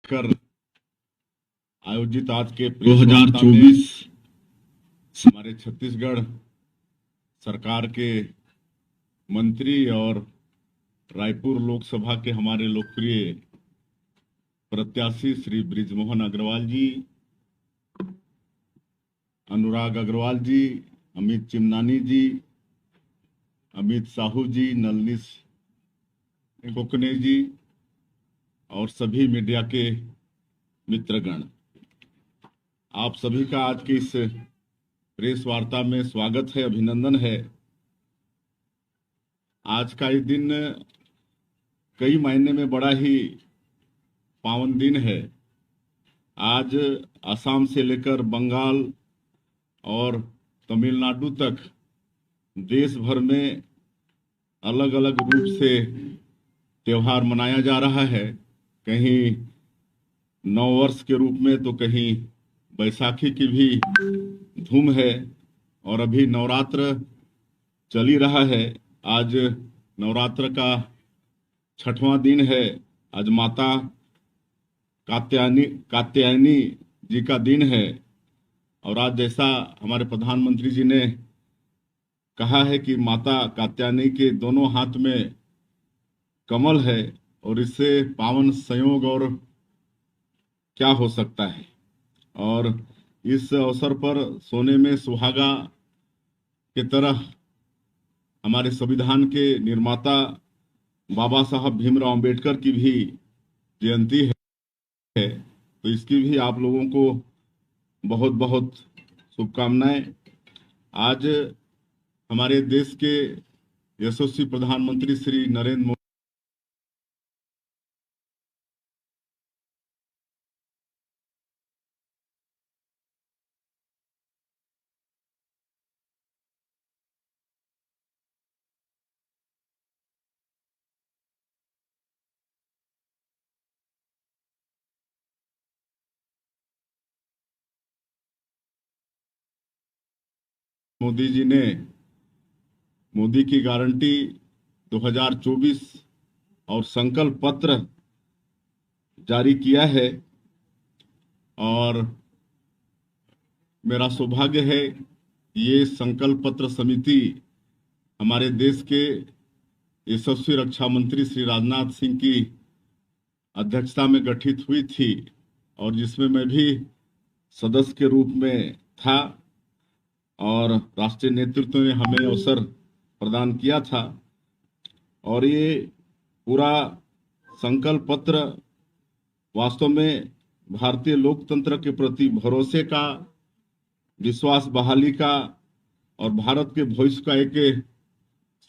कर आयोजित आज के 2024 हमारे छत्तीसगढ़ सरकार के मंत्री और रायपुर लोकसभा के हमारे लोकप्रिय प्रत्याशी श्री बृजमोहन अग्रवाल जी, अनुराग अग्रवाल जी, अमित चिमनानी जी, अमित साहू जी, नलनी कोकने जी और सभी मीडिया के मित्रगण, आप सभी का आज की इस प्रेस वार्ता में स्वागत है, अभिनंदन है। आज का ये दिन कई मायने में बड़ा ही पावन दिन है। आज असम से लेकर बंगाल और तमिलनाडु तक देश भर में अलग अलग रूप से त्योहार मनाया जा रहा है। कहीं नववर्ष के रूप में तो कहीं बैसाखी की भी धूम है और अभी नवरात्र चल ही रहा है। आज नवरात्र का 6वां दिन है। आज माता कात्यायनी जी का दिन है और आज जैसा हमारे प्रधानमंत्री जी ने कहा है कि माता कात्यायनी के दोनों हाथ में कमल है और इससे पावन संयोग और क्या हो सकता है। और इस अवसर पर सोने में सुहागा के तरह हमारे संविधान के निर्माता बाबा साहब भीमराव अंबेडकर की भी जयंती है, तो इसकी भी आप लोगों को बहुत बहुत शुभकामनाएं। आज हमारे देश के यशस्वी प्रधानमंत्री श्री नरेंद्र मोदी जी ने मोदी की गारंटी 2024 और संकल्प पत्र जारी किया है और मेरा सौभाग्य है ये संकल्प पत्र समिति हमारे देश के यशस्वी रक्षा मंत्री श्री राजनाथ सिंह की अध्यक्षता में गठित हुई थी और जिसमें मैं भी सदस्य के रूप में था और राष्ट्रीय नेतृत्व ने हमें अवसर प्रदान किया था। और ये पूरा संकल्प पत्र वास्तव में भारतीय लोकतंत्र के प्रति भरोसे का, विश्वास बहाली का और भारत के भविष्य का एक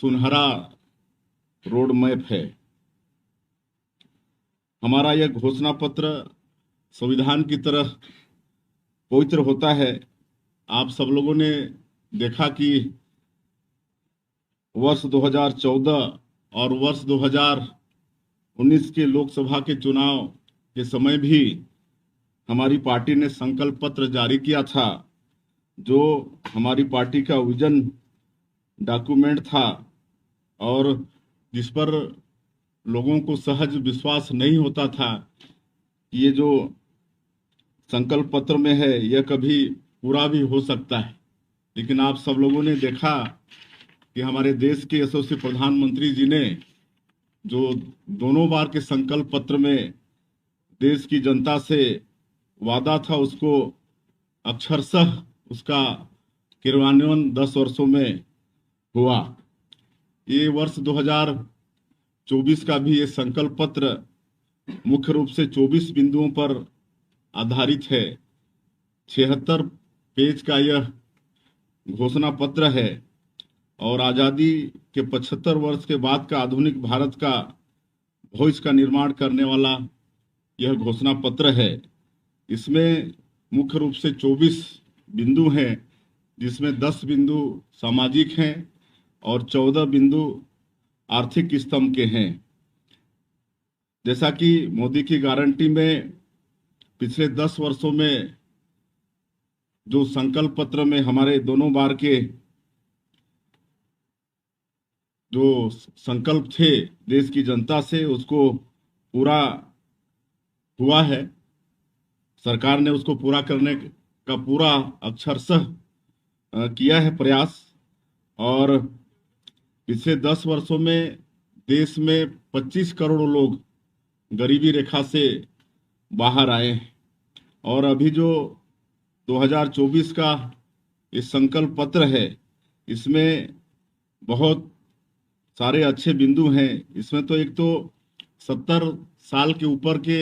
सुनहरा रोड मैप है। हमारा यह घोषणा पत्र संविधान की तरह पवित्र होता है। आप सब लोगों ने देखा कि वर्ष 2014 और वर्ष 2019 के लोकसभा के चुनाव के समय भी हमारी पार्टी ने संकल्प पत्र जारी किया था, जो हमारी पार्टी का विजन डॉक्यूमेंट था और जिस पर लोगों को सहज विश्वास नहीं होता था कि ये जो संकल्प पत्र में है यह कभी पूरा भी हो सकता है। लेकिन आप सब लोगों ने देखा कि हमारे देश के यशस्वी प्रधानमंत्री जी ने जो दोनों बार के संकल्प पत्र में देश की जनता से वादा था, उसको अक्षरशः उसका क्रियान्वयन 10 वर्षों में हुआ। ये वर्ष 2024 का भी ये संकल्प पत्र मुख्य रूप से 24 बिंदुओं पर आधारित है। 76 पेज का यह घोषणा पत्र है और आजादी के 75 वर्ष के बाद का आधुनिक भारत का भविष्य का निर्माण करने वाला यह घोषणा पत्र है। इसमें मुख्य रूप से 24 बिंदु हैं, जिसमें 10 बिंदु सामाजिक हैं और 14 बिंदु आर्थिक स्तंभ के हैं। जैसा कि मोदी की गारंटी में पिछले 10 वर्षों में जो संकल्प पत्र में हमारे दोनों बार के जो संकल्प थे देश की जनता से, उसको पूरा हुआ है, सरकार ने उसको पूरा करने का पूरा अक्षरशः किया है प्रयास। और पिछले 10 वर्षों में देश में 25 करोड़ लोग गरीबी रेखा से बाहर आए हैं। और अभी जो 2024 का ये संकल्प पत्र है, इसमें बहुत सारे अच्छे बिंदु हैं। इसमें तो एक तो 70 साल के ऊपर के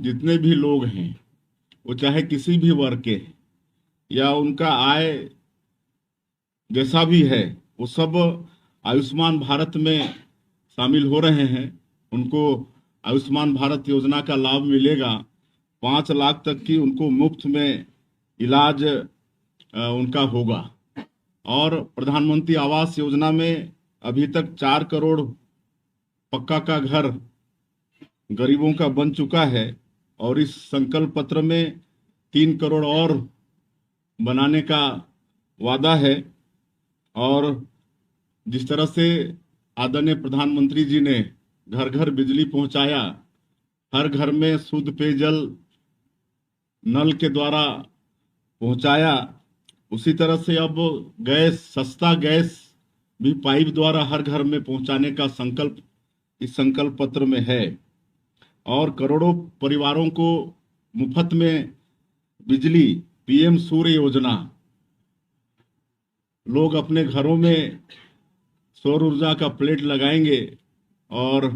जितने भी लोग हैं, वो चाहे किसी भी वर्ग के हैं या उनका आय जैसा भी है, वो सब आयुष्मान भारत में शामिल हो रहे हैं। उनको आयुष्मान भारत योजना का लाभ मिलेगा। 5 लाख तक की उनको मुफ्त में इलाज उनका होगा। और प्रधानमंत्री आवास योजना में अभी तक 4 करोड़ पक्का का घर गरीबों का बन चुका है। और इस संकल्प पत्र में 3 करोड़ और बनाने का वादा है। और जिस तरह से आदरणीय प्रधानमंत्री जी ने घर घर बिजली पहुंचाया, हर घर में शुद्ध पेयजल नल के द्वारा पहुंचाया, उसी तरह से अब गैस, सस्ता गैस भी पाइप द्वारा हर घर में पहुंचाने का संकल्प इस संकल्प पत्र में है। और करोड़ों परिवारों को मुफ्त में बिजली, पीएम सूर्य योजना, लोग अपने घरों में सौर ऊर्जा का प्लेट लगाएंगे और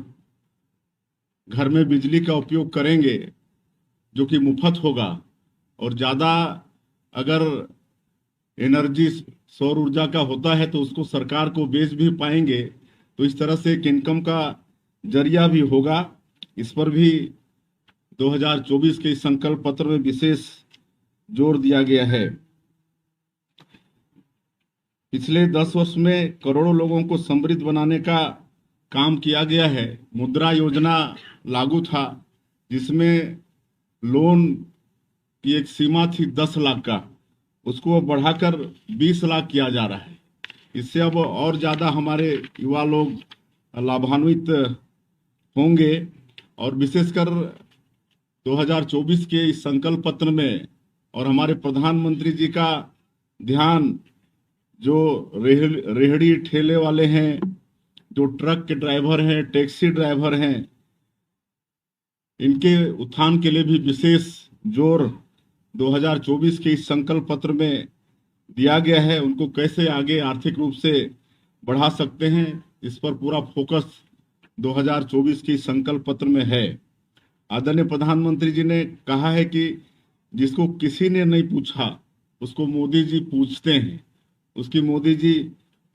घर में बिजली का उपयोग करेंगे, जो कि मुफ्त होगा। और ज़्यादा अगर एनर्जी सौर ऊर्जा का होता है तो उसको सरकार को बेच भी पाएंगे, तो इस तरह से एक इनकम का जरिया भी होगा। इस पर भी 2024 के इस संकल्प पत्र में विशेष जोर दिया गया है। पिछले 10 वर्ष में करोड़ों लोगों को समृद्ध बनाने का काम किया गया है। मुद्रा योजना लागू था, जिसमें लोन की एक सीमा थी 10 लाख का, उसको अब बढ़ाकर 20 लाख किया जा रहा है। इससे अब और ज़्यादा हमारे युवा लोग लाभान्वित होंगे। और विशेषकर 2024 के इस संकल्प पत्र में और हमारे प्रधानमंत्री जी का ध्यान जो रेहड़ी ठेले वाले हैं, जो ट्रक के ड्राइवर हैं, टैक्सी ड्राइवर हैं, इनके उत्थान के लिए भी विशेष जोर 2024 के इस संकल्प पत्र में दिया गया है। उनको कैसे आगे आर्थिक रूप से बढ़ा सकते हैं, इस पर पूरा फोकस 2024 के संकल्प पत्र में है। आदरणीय प्रधानमंत्री जी ने कहा है कि जिसको किसी ने नहीं पूछा उसको मोदी जी पूछते हैं, उसकी मोदी जी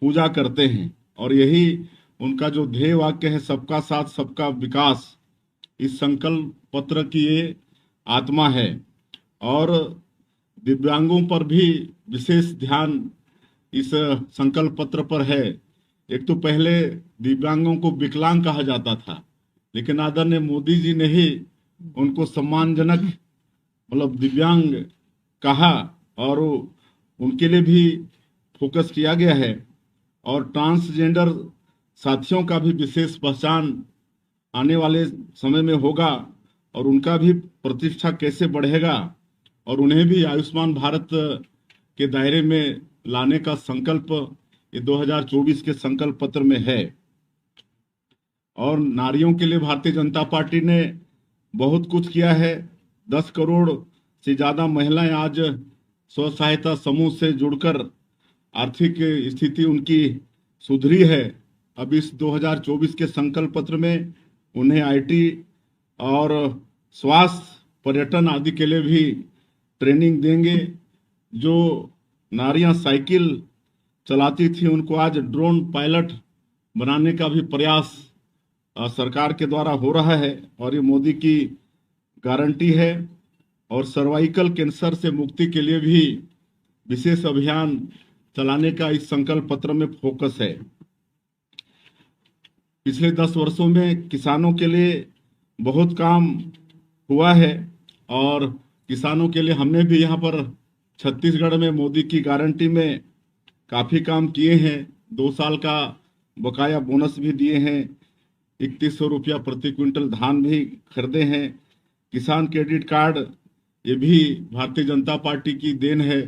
पूजा करते हैं। और यही उनका जो ध्येय वाक्य है, सबका साथ सबका विकास, इस संकल्प पत्र की ये आत्मा है। और दिव्यांगों पर भी विशेष ध्यान इस संकल्प पत्र पर है। एक तो पहले दिव्यांगों को विकलांग कहा जाता था, लेकिन आदरणीय मोदी जी ने ही उनको सम्मानजनक मतलब दिव्यांग कहा और उनके लिए भी फोकस किया गया है। और ट्रांसजेंडर साथियों का भी विशेष पहचान आने वाले समय में होगा और उनका भी प्रतिष्ठा कैसे बढ़ेगा और उन्हें भी आयुष्मान भारत के दायरे में लाने का संकल्प ये 2024 के संकल्प पत्र में है। और नारियों के लिए भारतीय जनता पार्टी ने बहुत कुछ किया है। 10 करोड़ से ज़्यादा महिलाएं आज स्व सहायता समूह से जुड़कर आर्थिक स्थिति उनकी सुधरी है। अब इस 2024 के संकल्प पत्र में उन्हें आईटी और स्वास्थ्य, पर्यटन आदि के लिए भी ट्रेनिंग देंगे। जो नारियां साइकिल चलाती थी, उनको आज ड्रोन पायलट बनाने का भी प्रयास सरकार के द्वारा हो रहा है और ये मोदी की गारंटी है। और सर्वाइकल कैंसर से मुक्ति के लिए भी विशेष अभियान चलाने का इस संकल्प पत्र में फोकस है। पिछले 10 वर्षों में किसानों के लिए बहुत काम हुआ है और किसानों के लिए हमने भी यहाँ पर छत्तीसगढ़ में मोदी की गारंटी में काफ़ी काम किए हैं। 2 साल का बकाया बोनस भी दिए हैं, 3100 रुपया प्रति क्विंटल धान भी खरीदे हैं, किसान क्रेडिट कार्ड, ये भी भारतीय जनता पार्टी की देन है।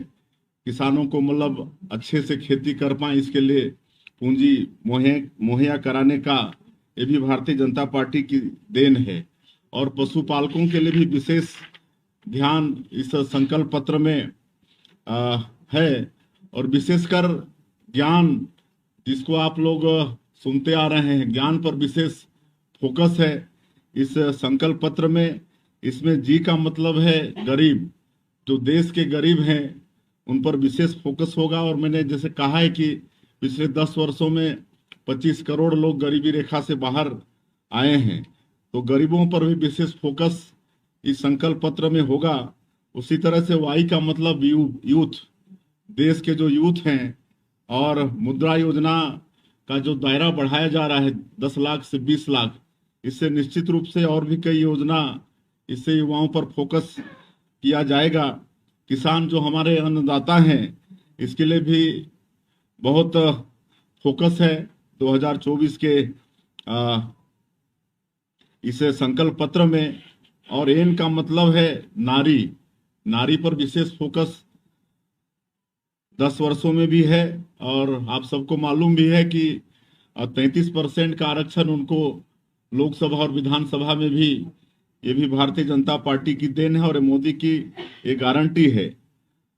किसानों को मतलब अच्छे से खेती कर पाए इसके लिए पूंजी मुहैया कराने का, ये भी भारतीय जनता पार्टी की देन है। और पशुपालकों के लिए भी विशेष ध्यान इस संकल्प पत्र में आ, है। और विशेषकर ज्ञान, जिसको आप लोग सुनते आ रहे हैं, ज्ञान पर विशेष फोकस है इस संकल्प पत्र में। इसमें जी का मतलब है गरीब, जो देश के गरीब हैं उन पर विशेष फोकस होगा। और मैंने जैसे कहा है कि पिछले 10 वर्षों में 25 करोड़ लोग गरीबी रेखा से बाहर आए हैं, तो गरीबों पर भी विशेष फोकस इस संकल्प पत्र में होगा। उसी तरह से वाई का मतलब यूथ, देश के जो यूथ हैं, और मुद्रा योजना का जो दायरा बढ़ाया जा रहा है 10 लाख से 20 लाख, इससे निश्चित रूप से और भी कई योजना, इससे युवाओं पर फोकस किया जाएगा। किसान जो हमारे अन्नदाता हैं, इसके लिए भी बहुत फोकस है 2024 के इस संकल्प पत्र में। और एन का मतलब है नारी, नारी पर विशेष फोकस 10 वर्षों में भी है। और आप सबको मालूम भी है कि 33% का आरक्षण उनको लोकसभा और विधानसभा में भी, ये भी भारतीय जनता पार्टी की देन है और मोदी की ये गारंटी है।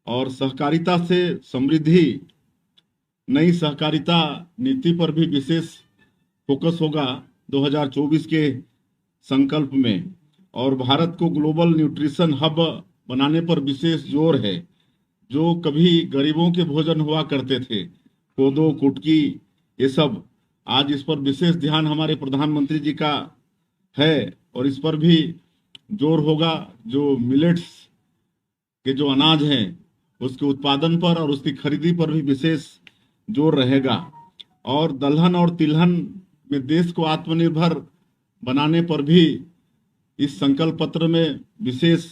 और सहकारिता से समृद्धि, नई सहकारिता नीति पर भी विशेष फोकस होगा 2024 के संकल्प में। और भारत को ग्लोबल न्यूट्रिशन हब बनाने पर विशेष जोर है। जो कभी गरीबों के भोजन हुआ करते थे, कोदो, कुटकी, ये सब, आज इस पर विशेष ध्यान हमारे प्रधानमंत्री जी का है। और इस पर भी जोर होगा। जो मिलेट्स के जो अनाज हैं, उसके उत्पादन पर और उसकी खरीदी पर भी विशेष जोर रहेगा। और दलहन और तिलहन में देश को आत्मनिर्भर बनाने पर भी इस संकल्प पत्र में विशेष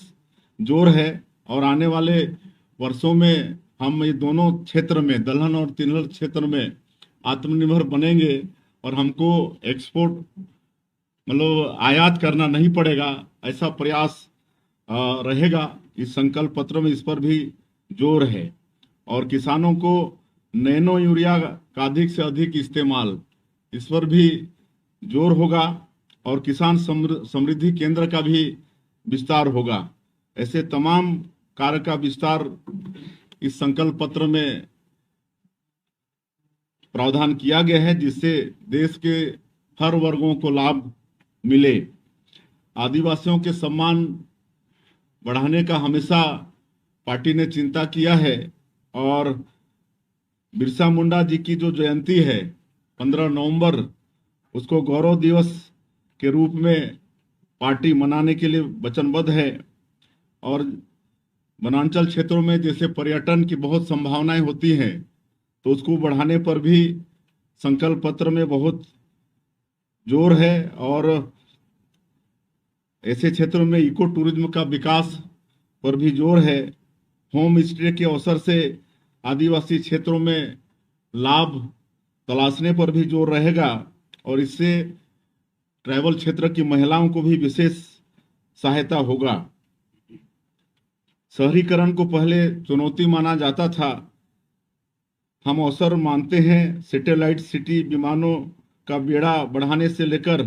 जोर है। और आने वाले वर्षों में हम ये दोनों क्षेत्र में, दलहन और तिलहन क्षेत्र में आत्मनिर्भर बनेंगे और हमको एक्सपोर्ट मतलब आयात करना नहीं पड़ेगा, ऐसा प्रयास रहेगा। इस संकल्प पत्र में इस पर भी जोर है। और किसानों को नैनो यूरिया का अधिक से अधिक इस्तेमाल, इस पर भी जोर होगा। और किसान समृद्धि केंद्र का भी विस्तार होगा। ऐसे तमाम कार्य का विस्तार इस संकल्प पत्र में प्रावधान किया गया है, जिससे देश के हर वर्गों को लाभ मिले। आदिवासियों के सम्मान बढ़ाने का हमेशा पार्टी ने चिंता किया है। और बिरसा मुंडा जी की जो जयंती है 15 नवंबर, उसको गौरव दिवस के रूप में पार्टी मनाने के लिए वचनबद्ध है। और वनांचल क्षेत्रों में जैसे पर्यटन की बहुत संभावनाएं होती हैं, तो उसको बढ़ाने पर भी संकल्प पत्र में बहुत जोर है। और ऐसे क्षेत्रों में इको टूरिज्म का विकास पर भी जोर है। होम स्टे के अवसर से आदिवासी क्षेत्रों में लाभ तलाशने पर भी जोर रहेगा। और इससे ट्राइबल क्षेत्र की महिलाओं को भी विशेष सहायता होगा। शहरीकरण को पहले चुनौती माना जाता था, हम अवसर मानते हैं। सैटेलाइट सिटी, विमानों का बेड़ा बढ़ाने से लेकर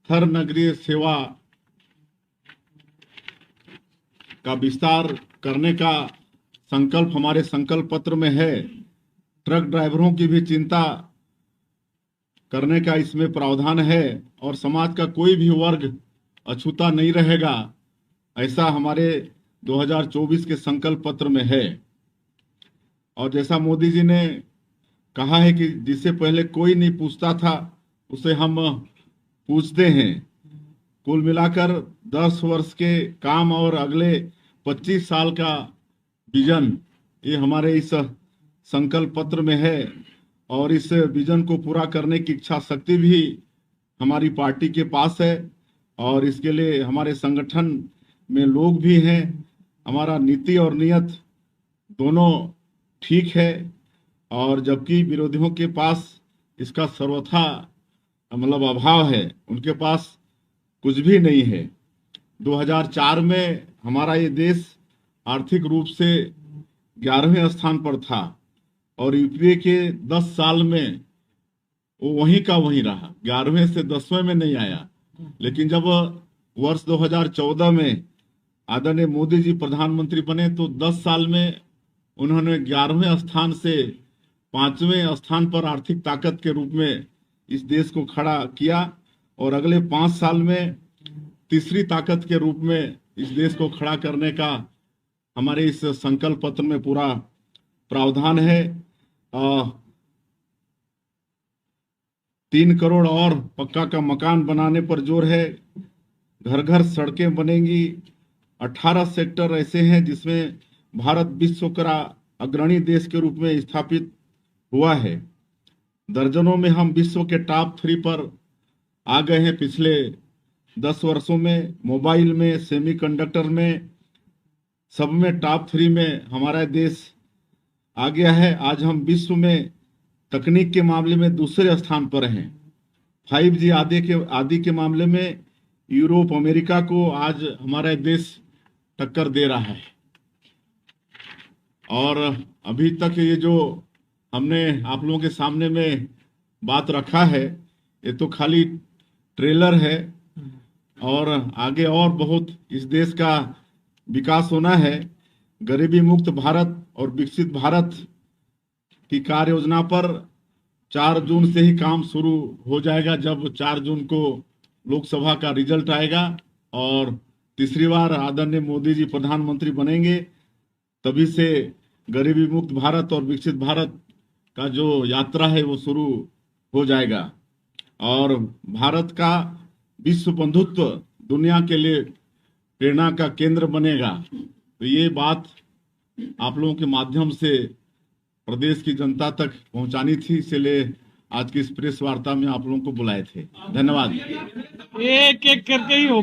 हर नगरीय सेवा का विस्तार करने का संकल्प हमारे संकल्प पत्र में है। ट्रक ड्राइवरों की भी चिंता करने का इसमें प्रावधान है। और समाज का कोई भी वर्ग अछूता नहीं रहेगा, ऐसा हमारे 2024 के संकल्प पत्र में है। और जैसा मोदी जी ने कहा है कि जिससे पहले कोई नहीं पूछता था, उसे हम पूछते हैं। कुल मिलाकर 10 वर्ष के काम और अगले 25 साल का विजन, ये हमारे इस संकल्प पत्र में है। और इस विजन को पूरा करने की इच्छा शक्ति भी हमारी पार्टी के पास है। और इसके लिए हमारे संगठन में लोग भी हैं। हमारा नीति और नियत दोनों ठीक है। और जबकि विरोधियों के पास इसका सर्वथा मतलब अभाव है, उनके पास कुछ भी नहीं है। 2004 में हमारा ये देश आर्थिक रूप से 11वें स्थान पर था और यूपीए के 10 साल में वो वहीं का वहीं रहा, 11वें से 10वें में नहीं आया। लेकिन जब वर्ष 2014 में आदरणीय मोदी जी प्रधानमंत्री बने तो 10 साल में उन्होंने 11वें स्थान से 5वें स्थान पर आर्थिक ताकत के रूप में इस देश को खड़ा किया और अगले 5 साल में तीसरी ताकत के रूप में इस देश को खड़ा करने का हमारे इस संकल्प पत्र में पूरा प्रावधान है। 3 करोड़ और पक्का का मकान बनाने पर जोर है, घर घर सड़कें बनेंगी। 18 सेक्टर ऐसे हैं जिसमें भारत विश्व का अग्रणी देश के रूप में स्थापित हुआ है। दर्जनों में हम विश्व के टॉप 3 पर आ गए हैं पिछले 10 वर्षों में। मोबाइल में, सेमीकंडक्टर में, सब में टॉप 3 में हमारा देश आ गया है। आज हम विश्व में तकनीक के मामले में दूसरे स्थान पर हैं। 5G आदि के मामले में यूरोप, अमेरिका को आज हमारा देश टक्कर दे रहा है। और अभी तक ये जो हमने आप लोगों के सामने में बात रखा है, ये तो खाली ट्रेलर है और आगे और बहुत इस देश का विकास होना है। गरीबी मुक्त भारत और विकसित भारत की कार्य योजना पर 4 जून से ही काम शुरू हो जाएगा। जब 4 जून को लोकसभा का रिजल्ट आएगा और तीसरी बार आदरणीय मोदी जी प्रधानमंत्री बनेंगे, तभी से गरीबी मुक्त भारत और विकसित भारत का जो यात्रा है वो शुरू हो जाएगा और भारत का विश्व बंधुत्व दुनिया के लिए प्रेरणा का केंद्र बनेगा। तो ये बात आप लोगों के माध्यम से प्रदेश की जनता तक पहुंचानी थी, इसलिए आज की इस प्रेस वार्ता में आप लोगों को बुलाए थे। धन्यवाद। एक एक करके ही हो